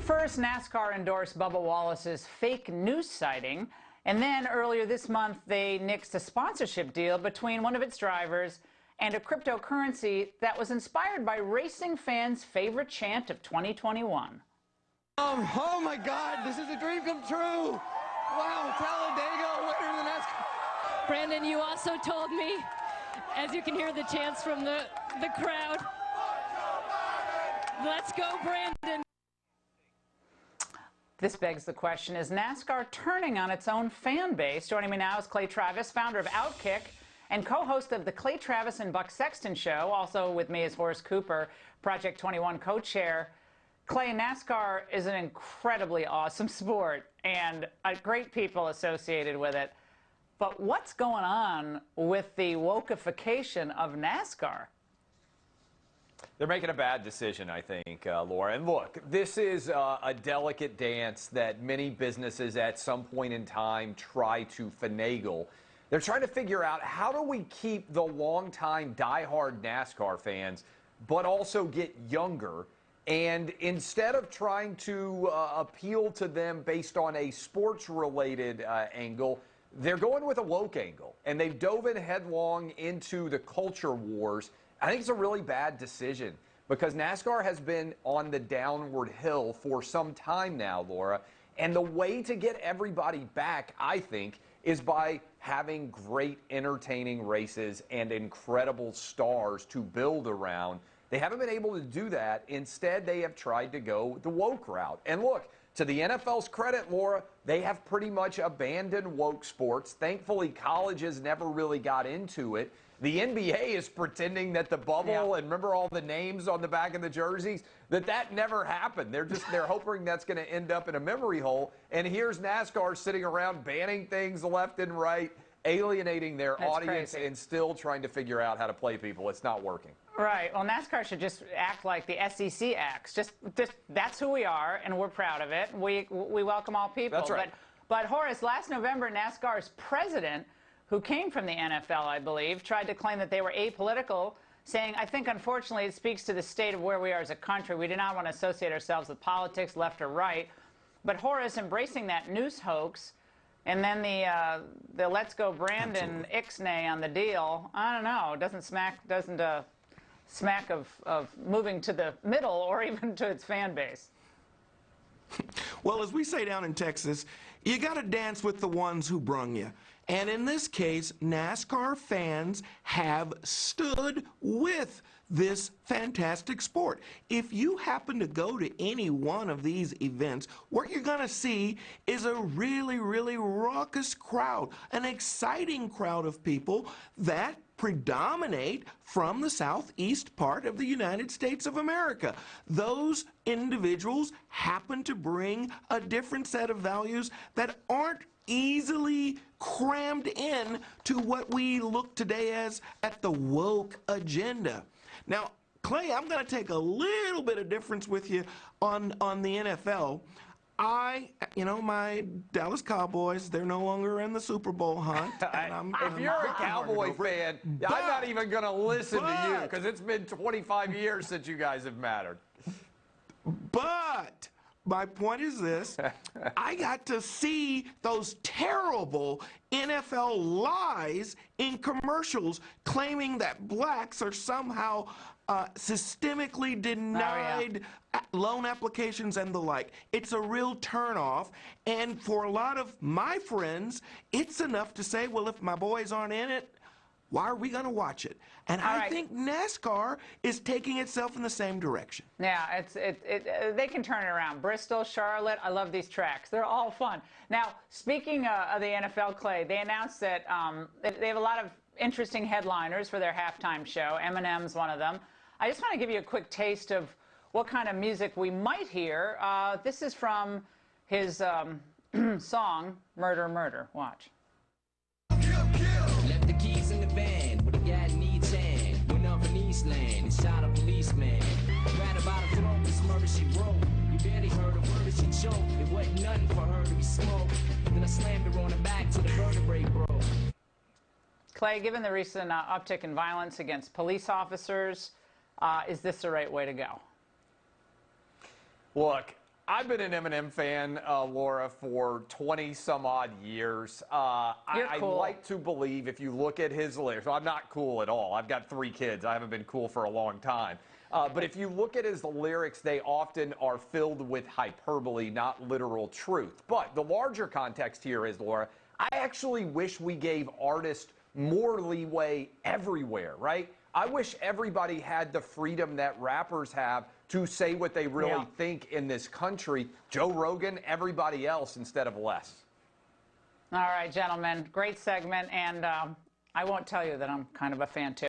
First, NASCAR endorsed Bubba Wallace's fake news sighting, and then earlier this month they nixed a sponsorship deal between one of its drivers and a cryptocurrency that was inspired by racing fans' favorite chant of 2021. Oh my God, this is a dream come true. Wow, Talladega, winner of the NASCAR. Brandon, you also told me, as you can hear the chants from the crowd, let's go, Brandon. This begs the question, is NASCAR turning on its own fan base? Joining me now is Clay Travis, founder of Outkick and co-host of the Clay Travis and Buck Sexton Show. Also with me is Horace Cooper, Project 21 co-chair. Clay, NASCAR is an incredibly awesome sport and great people associated with it. But what's going on with the wokeification of NASCAR? They're making a bad decision, I think, Laura. And look, this is a delicate dance that many businesses at some point in time try to finagle. They're trying to figure out, how do we keep the longtime diehard NASCAR fans, but also get younger? And instead of trying to appeal to them based on a sports-related angle, they're going with a woke angle. And they've dove in headlong into the culture wars. I think it's a really bad decision because NASCAR has been on the downward hill for some time now, Laura. And the way to get everybody back, I think, is by having great, entertaining races and incredible stars to build around. They haven't been able to do that. Instead, they have tried to go the woke route. And look, to the NFL's credit, Laura, they have pretty much abandoned woke sports. Thankfully, colleges never really got into it. The NBA is pretending that the bubble, and remember all the names on the back of the jerseys, that never happened. They're hoping that's going to end up in a memory hole. And here's NASCAR sitting around banning things left and right, alienating their audience, crazy. And still trying to figure out how to play people. It's not working. Right. Well, NASCAR should just act like the SEC acts. Just that's who we are, and we're proud of it. We welcome all people. That's right. But Horace, last November, NASCAR's president, who came from the NFL, I believe, tried to claim that they were apolitical, saying, I think, unfortunately, it speaks to the state of where we are as a country. We do not want to associate ourselves with politics, left or right. But Horace embracing that news hoax, and then the Let's Go Brandon ixnay on the deal, I don't know, it doesn't smack of moving to the middle or even to its fan base. Well, as we say down in Texas, you got to dance with the ones who brung you. And in this case, NASCAR fans have stood with this fantastic sport. If you happen to go to any one of these events, what you're going to see is a really, really raucous crowd, an exciting crowd of people that predominate from the southeast part of the United States of America. Those individuals happen to bring a different set of values that aren't easily crammed in to what we look today as at the woke agenda. Now, Clay, I'm going to take a little bit of difference with you on the NFL. My Dallas Cowboys, they're no longer in the Super Bowl hunt. If you're a Cowboy fan, I'm not even going to listen to you because it's been 25 years since you guys have mattered. But my point is this. I got to see those terrible NFL lies in commercials claiming that blacks are somehow systemically denied loan applications and the like. It's a real turnoff. And for a lot of my friends, it's enough to say, well, if my boys aren't in it, why are we going to watch it? And I think NASCAR is taking itself in the same direction. Yeah, they can turn it around. Bristol, Charlotte, I love these tracks. They're all fun. Now, speaking of the NFL, Clay, they announced that they have a lot of interesting headliners for their halftime show. Eminem's one of them. I just want to give you a quick taste of what kind of music we might hear. This is from his song, Murder, Murder. Watch. Left the keys in the van, but the guy needs hand. Went up in Eastland and shot a policeman. Read about a throat, this murder she wrote. You barely heard a word that she choked. It wasn't nothing for her to be smoked. Then I slammed her on the back till the vertebrae broke. Clay, given the recent uptick in violence against police officers, is this the right way to go? Look, I've been an Eminem fan, Laura, for 20 some odd years. You're cool. I like to believe if you look at his lyrics, well, I'm not cool at all. I've got 3 kids. I haven't been cool for a long time. But if you look at his lyrics, they often are filled with hyperbole, not literal truth. But the larger context here is, Laura, I actually wish we gave artists more leeway everywhere, right? I wish everybody had the freedom that rappers have to say what they really think in this country. Joe Rogan, everybody else, instead of less. All right, gentlemen, great segment, and I won't tell you that I'm kind of a fan too.